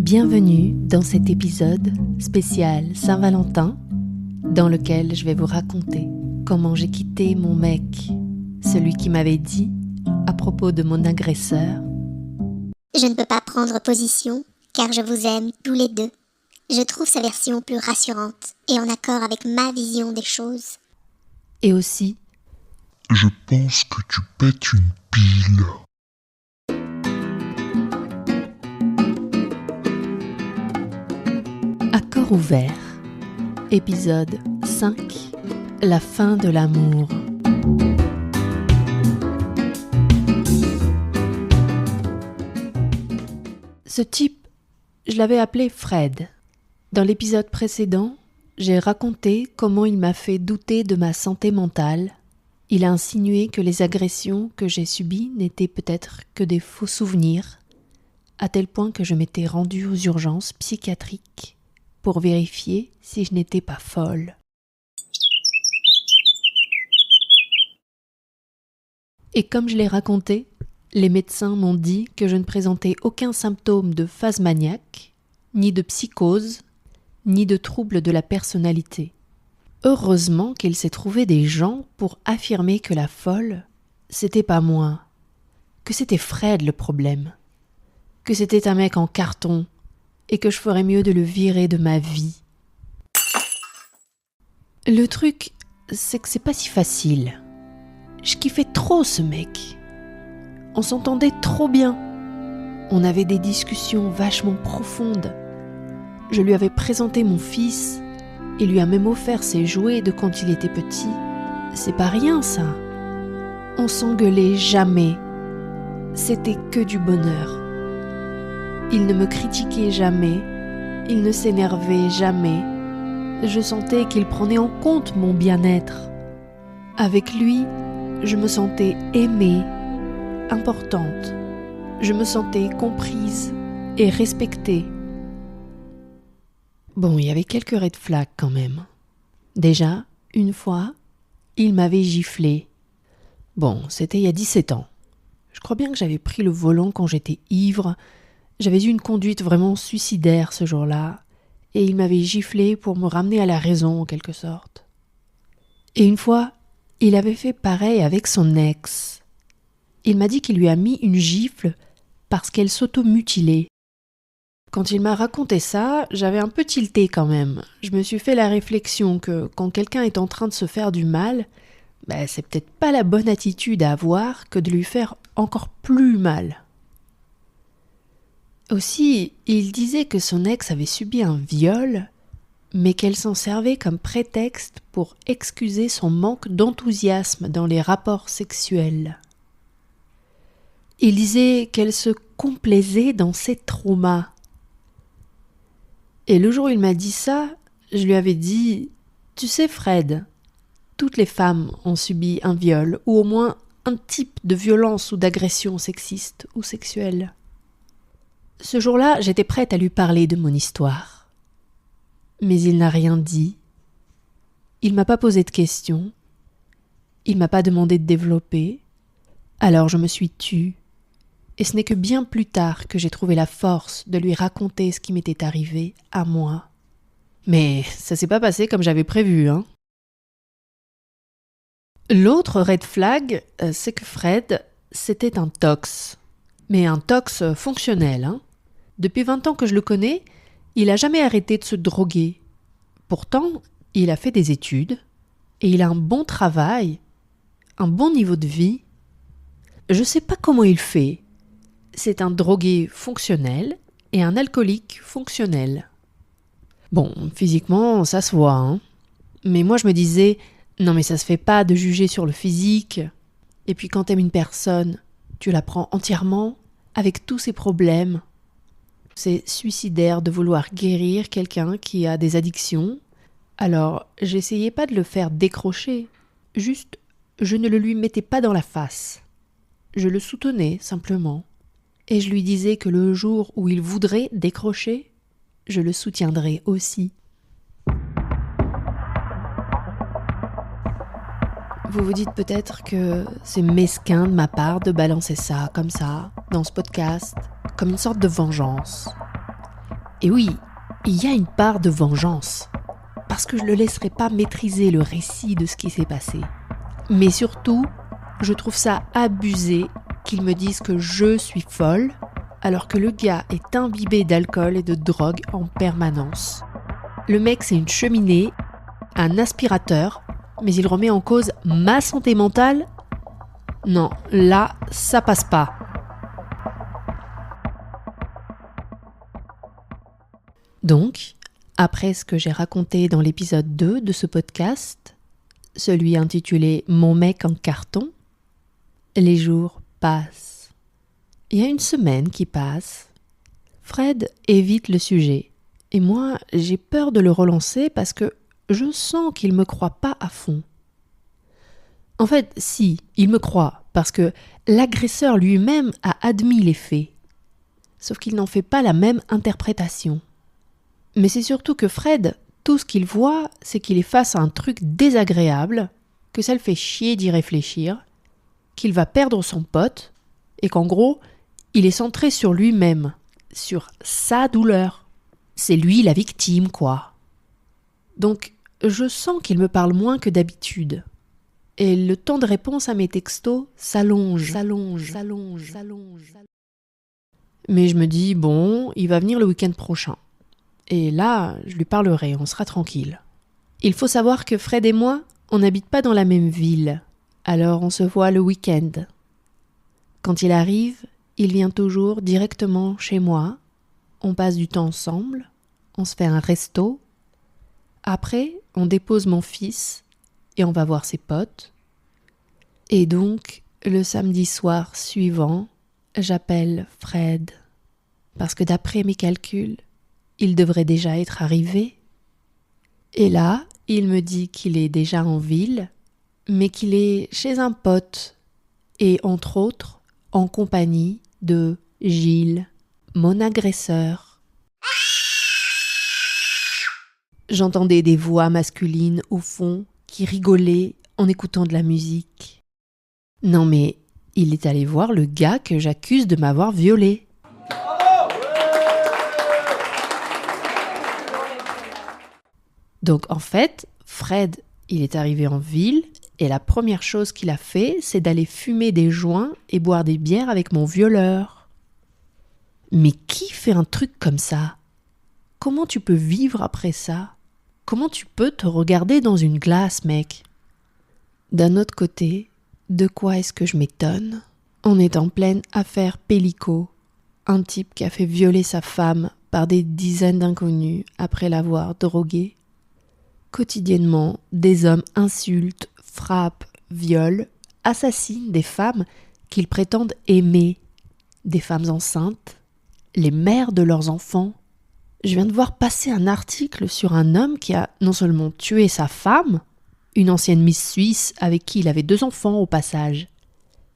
Bienvenue dans cet épisode spécial Saint-Valentin dans lequel je vais vous raconter comment j'ai quitté mon mec, celui qui m'avait dit à propos de mon agresseur. Je ne peux pas prendre position car je vous aime tous les deux. Je trouve sa version plus rassurante et en accord avec ma vision des choses. Et aussi, je pense que tu pètes une pile. À cœur ouvert, épisode 5, la fin de l'amour. Ce type, je l'avais appelé Fred. Dans l'épisode précédent, j'ai raconté comment il m'a fait douter de ma santé mentale. Il a insinué que les agressions que j'ai subies n'étaient peut-être que des faux souvenirs, à tel point que je m'étais rendue aux urgences psychiatriques pour vérifier si je n'étais pas folle. Et comme je l'ai raconté, les médecins m'ont dit que je ne présentais aucun symptôme de phase maniaque, ni de psychose, ni de trouble de la personnalité. Heureusement qu'il s'est trouvé des gens pour affirmer que la folle, c'était pas moi, que c'était Fred le problème, que c'était un mec en carton et que je ferais mieux de le virer de ma vie. Le truc, c'est que c'est pas si facile. Je kiffais trop ce mec. On s'entendait trop bien. On avait des discussions vachement profondes. Je lui avais présenté mon fils et lui a même offert ses jouets de quand il était petit. C'est pas rien ça. On s'engueulait jamais. C'était que du bonheur. Il ne me critiquait jamais. Il ne s'énervait jamais. Je sentais qu'il prenait en compte mon bien-être. Avec lui, je me sentais aimée, importante. Je me sentais comprise et respectée. Bon, il y avait quelques red flags quand même. Déjà, une fois, il m'avait giflé. Bon, c'était il y a 17 ans. Je crois bien que j'avais pris le volant quand j'étais ivre. J'avais eu une conduite vraiment suicidaire ce jour-là. Et il m'avait giflé pour me ramener à la raison en quelque sorte. Et une fois, il avait fait pareil avec son ex. Il m'a dit qu'il lui a mis une gifle parce qu'elle s'automutilait. Quand il m'a raconté ça, j'avais un peu tilté quand même. Je me suis fait la réflexion que quand quelqu'un est en train de se faire du mal, c'est peut-être pas la bonne attitude à avoir que de lui faire encore plus mal. Aussi, il disait que son ex avait subi un viol, mais qu'elle s'en servait comme prétexte pour excuser son manque d'enthousiasme dans les rapports sexuels. Il disait qu'elle se complaisait dans ses traumas. Et le jour où il m'a dit ça, je lui avais dit « Tu sais Fred, toutes les femmes ont subi un viol ou au moins un type de violence ou d'agression sexiste ou sexuelle. » Ce jour-là, j'étais prête à lui parler de mon histoire. Mais il n'a rien dit. Il m'a pas posé de questions. Il m'a pas demandé de développer. Alors je me suis tue. Et ce n'est que bien plus tard que j'ai trouvé la force de lui raconter ce qui m'était arrivé à moi. Mais ça s'est pas passé comme j'avais prévu, hein. L'autre red flag, c'est que Fred, c'était un tox. Mais un tox fonctionnel, hein. Depuis 20 ans que je le connais, il a jamais arrêté de se droguer. Pourtant, il a fait des études et il a un bon travail, un bon niveau de vie. Je sais pas comment il fait. C'est un drogué fonctionnel et un alcoolique fonctionnel. Bon, physiquement, ça se voit, hein. Mais moi, je me disais, non mais ça se fait pas de juger sur le physique. Et puis quand t'aimes une personne, tu la prends entièrement, avec tous ses problèmes. C'est suicidaire de vouloir guérir quelqu'un qui a des addictions. Alors, j'essayais pas de le faire décrocher. Juste, je ne le lui mettais pas dans la face. Je le soutenais, simplement. Et je lui disais que le jour où il voudrait décrocher, je le soutiendrai aussi. Vous vous dites peut-être que c'est mesquin de ma part de balancer ça, comme ça, dans ce podcast, comme une sorte de vengeance. Et oui, il y a une part de vengeance, parce que je ne le laisserai pas maîtriser le récit de ce qui s'est passé. Mais surtout, je trouve ça abusé qu'ils me disent que je suis folle, alors que le gars est imbibé d'alcool et de drogue en permanence. Le mec, c'est une cheminée, un aspirateur, mais il remet en cause ma santé mentale ? Non, là, ça passe pas. Donc, après ce que j'ai raconté dans l'épisode 2 de ce podcast, celui intitulé « Mon mec en carton », les jours passent. Il y a une semaine qui passe. Fred évite le sujet. Et moi, j'ai peur de le relancer parce que je sens qu'il ne me croit pas à fond. En fait, si, il me croit, parce que l'agresseur lui-même a admis les faits. Sauf qu'il n'en fait pas la même interprétation. Mais c'est surtout que Fred, tout ce qu'il voit, c'est qu'il est face à un truc désagréable, que ça le fait chier d'y réfléchir, qu'il va perdre son pote, et qu'en gros, il est centré sur lui-même, sur sa douleur. C'est lui la victime, quoi. Donc, je sens qu'il me parle moins que d'habitude. Et le temps de réponse à mes textos s'allonge. Mais je me dis, bon, il va venir le week-end prochain. Et là, je lui parlerai, on sera tranquille. Il faut savoir que Fred et moi, on n'habite pas dans la même ville. Alors on se voit le week-end. Quand il arrive, il vient toujours directement chez moi. On passe du temps ensemble, on se fait un resto. Après, on dépose mon fils et on va voir ses potes. Et donc, le samedi soir suivant, j'appelle Fred. Parce que d'après mes calculs, il devrait déjà être arrivé. Et là, il me dit qu'il est déjà en ville, mais qu'il est chez un pote, et entre autres, en compagnie de Gilles, mon agresseur. J'entendais des voix masculines au fond qui rigolaient en écoutant de la musique. Non mais, il est allé voir le gars que j'accuse de m'avoir violée. Donc en fait, Fred, il est arrivé en ville et la première chose qu'il a fait, c'est d'aller fumer des joints et boire des bières avec mon violeur. Mais qui fait un truc comme ça ? Comment tu peux vivre après ça ? Comment tu peux te regarder dans une glace, mec ? D'un autre côté, de quoi est-ce que je m'étonne ? On est en pleine affaire Pellico, un type qui a fait violer sa femme par des dizaines d'inconnus après l'avoir droguée. Quotidiennement, des hommes insultent, frappent, violent, assassinent des femmes qu'ils prétendent aimer, des femmes enceintes, les mères de leurs enfants. Je viens de voir passer un article sur un homme qui a non seulement tué sa femme, une ancienne Miss Suisse avec qui il avait 2 enfants au passage,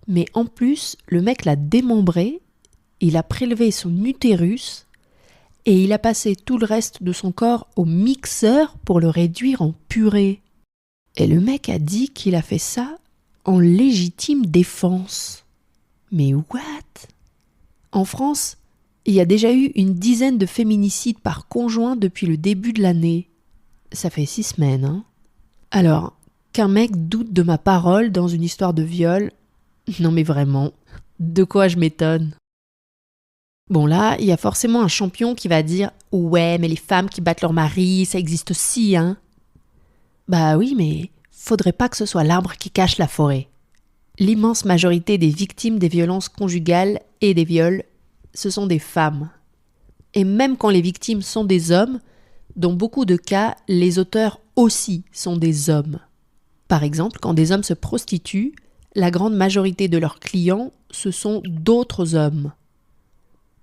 mais en plus, le mec l'a démembré, il a prélevé son utérus et il a passé tout le reste de son corps au mixeur pour le réduire en purée. Et le mec a dit qu'il a fait ça en légitime défense. Mais what ? En France, il y a déjà eu une dizaine de féminicides par conjoint depuis le début de l'année. Ça fait 6 semaines, hein. Alors, qu'un mec doute de ma parole dans une histoire de viol, non mais vraiment, de quoi je m'étonne ? Bon là, il y a forcément un champion qui va dire « Ouais, mais les femmes qui battent leur mari, ça existe aussi, hein ?» Bah oui, mais faudrait pas que ce soit l'arbre qui cache la forêt. L'immense majorité des victimes des violences conjugales et des viols, ce sont des femmes. Et même quand les victimes sont des hommes, dans beaucoup de cas, les auteurs aussi sont des hommes. Par exemple, quand des hommes se prostituent, la grande majorité de leurs clients, ce sont d'autres hommes.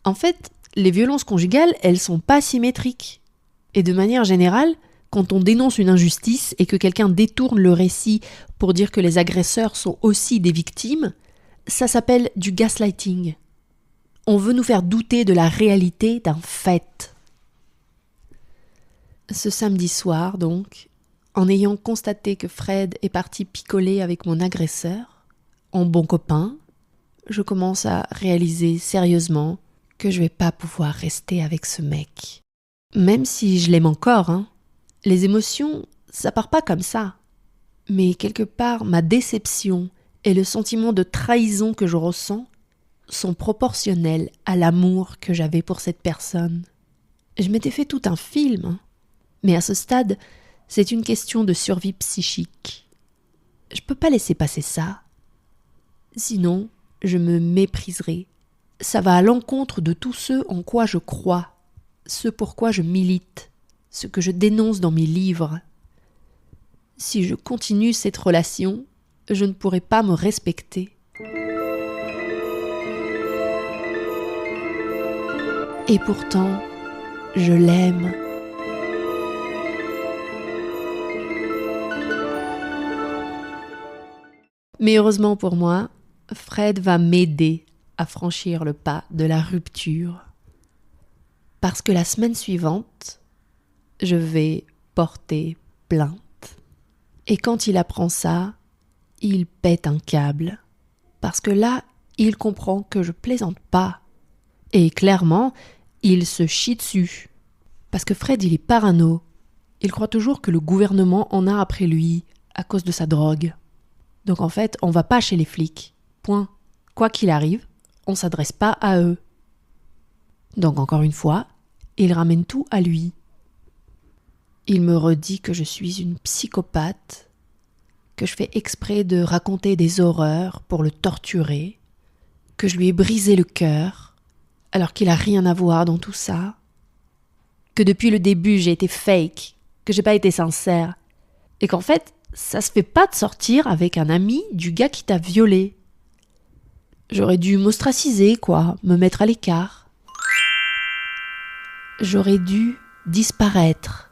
En fait, les violences conjugales, elles sont pas symétriques. Et de manière générale, quand on dénonce une injustice et que quelqu'un détourne le récit pour dire que les agresseurs sont aussi des victimes, ça s'appelle du gaslighting. On veut nous faire douter de la réalité d'un fait. Ce samedi soir, donc, en ayant constaté que Fred est parti picoler avec mon agresseur, en bon copain, je commence à réaliser sérieusement que je vais pas pouvoir rester avec ce mec. Même si je l'aime encore, les émotions, ça part pas comme ça. Mais quelque part, ma déception et le sentiment de trahison que je ressens sont proportionnels à l'amour que j'avais pour cette personne. Je m'étais fait tout un film, mais à ce stade, c'est une question de survie psychique. Je peux pas laisser passer ça. Sinon, je me mépriserai. Ça va à l'encontre de tout ce en quoi je crois, ce pourquoi je milite, ce que je dénonce dans mes livres. Si je continue cette relation, je ne pourrai pas me respecter. Et pourtant, je l'aime. Mais heureusement pour moi, Fred va m'aider à franchir le pas de la rupture. Parce que la semaine suivante, je vais porter plainte. Et quand il apprend ça, il pète un câble. Parce que là, il comprend que je plaisante pas. Et clairement, il se chie dessus. Parce que Fred, il est parano. Il croit toujours que le gouvernement en a après lui, à cause de sa drogue. Donc en fait, on va pas chez les flics. Point. Quoi qu'il arrive, on s'adresse pas à eux. Donc encore une fois, il ramène tout à lui. Il me redit que je suis une psychopathe, que je fais exprès de raconter des horreurs pour le torturer, que je lui ai brisé le cœur, alors qu'il a rien à voir dans tout ça, que depuis le début j'ai été fake, que j'ai pas été sincère, et qu'en fait, ça se fait pas de sortir avec un ami du gars qui t'a violé. J'aurais dû m'ostraciser, quoi, me mettre à l'écart. J'aurais dû disparaître.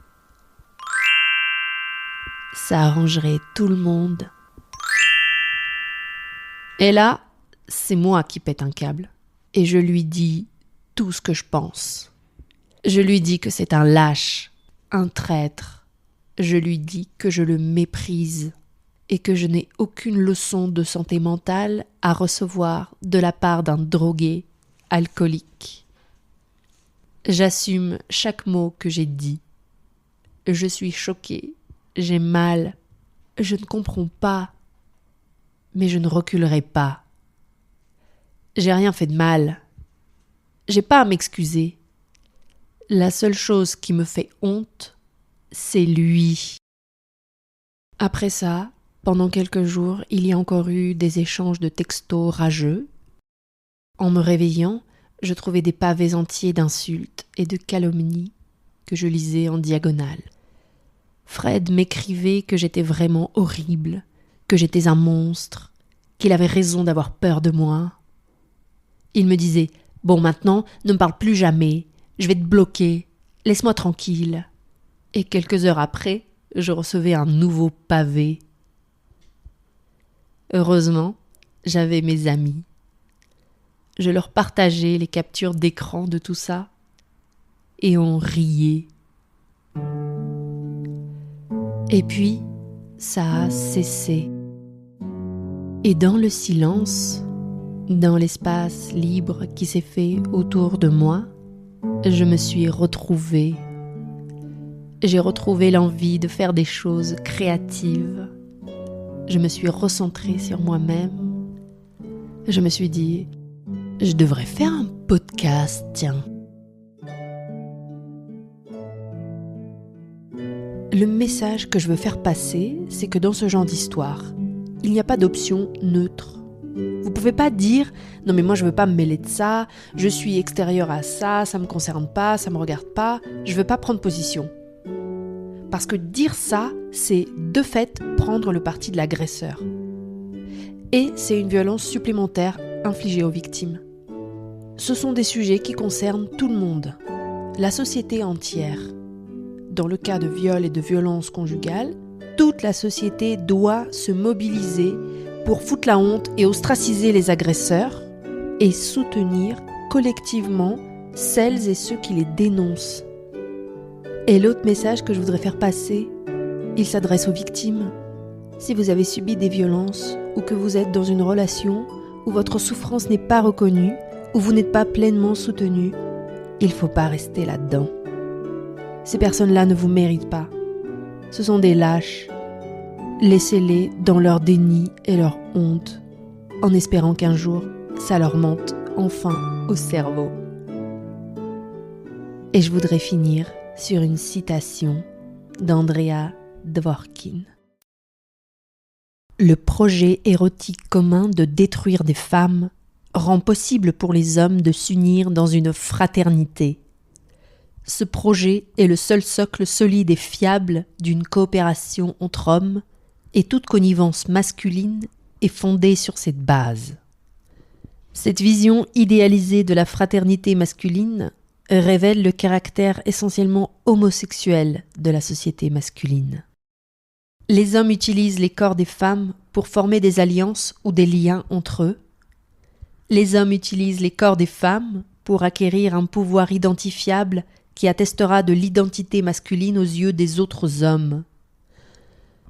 Ça arrangerait tout le monde. Et là, c'est moi qui pète un câble. Et je lui dis tout ce que je pense. Je lui dis que c'est un lâche, un traître. Je lui dis que je le méprise et que je n'ai aucune leçon de santé mentale à recevoir de la part d'un drogué alcoolique. J'assume chaque mot que j'ai dit. Je suis choquée, j'ai mal, je ne comprends pas, mais je ne reculerai pas. J'ai rien fait de mal. J'ai pas à m'excuser. La seule chose qui me fait honte, c'est lui. Après ça, pendant quelques jours, il y a encore eu des échanges de textos rageux. En me réveillant, je trouvais des pavés entiers d'insultes et de calomnies que je lisais en diagonale. Fred m'écrivait que j'étais vraiment horrible, que j'étais un monstre, qu'il avait raison d'avoir peur de moi. Il me disait « Bon, maintenant, ne me parle plus jamais, je vais te bloquer, laisse-moi tranquille. » Et quelques heures après, je recevais un nouveau pavé. Heureusement, j'avais mes amis. Je leur partageais les captures d'écran de tout ça et on riait. Et puis, ça a cessé. Et dans le silence, dans l'espace libre qui s'est fait autour de moi, je me suis retrouvée. J'ai retrouvé l'envie de faire des choses créatives. Je me suis recentrée sur moi-même. Je me suis dit, je devrais faire un podcast, tiens. Le message que je veux faire passer, c'est que dans ce genre d'histoire, il n'y a pas d'option neutre. Vous pouvez pas dire « Non mais moi je veux pas me mêler de ça, je suis extérieur à ça, ça me concerne pas, ça me regarde pas, je veux pas prendre position. » Parce que dire ça, c'est de fait prendre le parti de l'agresseur. Et c'est une violence supplémentaire infligée aux victimes. Ce sont des sujets qui concernent tout le monde, la société entière. Dans le cas de viol et de violence conjugale, toute la société doit se mobiliser pour foutre la honte et ostraciser les agresseurs et soutenir collectivement celles et ceux qui les dénoncent. Et l'autre message que je voudrais faire passer, il s'adresse aux victimes. Si vous avez subi des violences ou que vous êtes dans une relation où votre souffrance n'est pas reconnue, où vous n'êtes pas pleinement soutenu, il ne faut pas rester là-dedans. Ces personnes-là ne vous méritent pas. Ce sont des lâches. Laissez-les dans leur déni et leur honte, en espérant qu'un jour, ça leur monte enfin au cerveau. Et je voudrais finir sur une citation d'Andrea Dworkin. Le projet érotique commun de détruire des femmes rend possible pour les hommes de s'unir dans une fraternité. Ce projet est le seul socle solide et fiable d'une coopération entre hommes, et toute connivence masculine est fondée sur cette base. Cette vision idéalisée de la fraternité masculine révèle le caractère essentiellement homosexuel de la société masculine. Les hommes utilisent les corps des femmes pour former des alliances ou des liens entre eux. Les hommes utilisent les corps des femmes pour acquérir un pouvoir identifiable qui attestera de l'identité masculine aux yeux des autres hommes.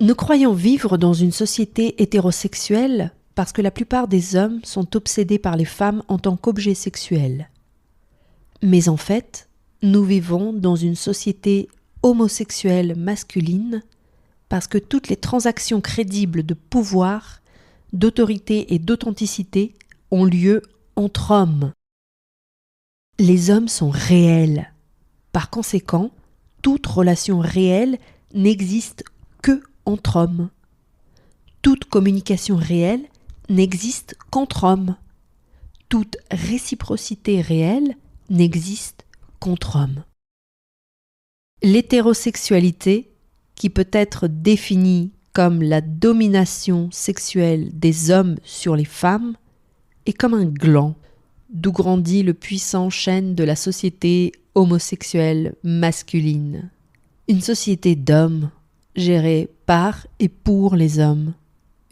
Nous croyons vivre dans une société hétérosexuelle parce que la plupart des hommes sont obsédés par les femmes en tant qu'objets sexuels. Mais en fait, nous vivons dans une société homosexuelle masculine parce que toutes les transactions crédibles de pouvoir, d'autorité et d'authenticité ont lieu entre hommes. Les hommes sont réels. Par conséquent, toute relation réelle n'existe que entre hommes. Toute communication réelle n'existe qu'entre hommes. Toute réciprocité réelle n'existe qu'entre hommes. L'hétérosexualité, qui peut être définie comme la domination sexuelle des hommes sur les femmes, est comme un gland d'où grandit le puissant chêne de la société homosexuelle masculine. Une société d'hommes gérée par et pour les hommes.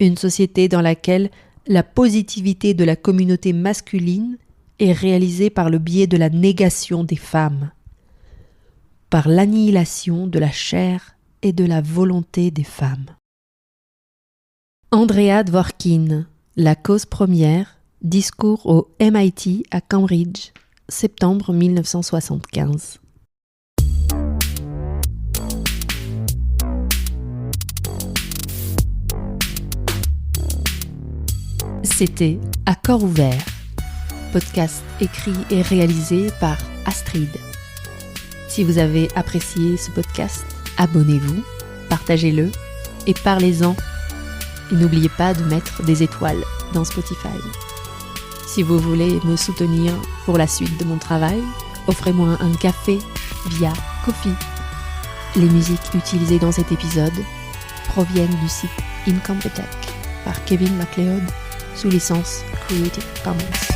Une société dans laquelle la positivité de la communauté masculine est réalisée par le biais de la négation des femmes, par l'annihilation de la chair et de la volonté des femmes. Andrea Dworkin, La cause première, discours au MIT à Cambridge, septembre 1975. C'était À corps ouvert, podcast écrit et réalisé par Astrid. Si vous avez apprécié ce podcast, abonnez-vous, partagez-le et parlez-en. Et n'oubliez pas de mettre des étoiles dans Spotify. Si vous voulez me soutenir pour la suite de mon travail, offrez-moi un café via Ko-fi. Les musiques utilisées dans cet épisode proviennent du site Incompetech par Kevin MacLeod sous licence Creative Commons.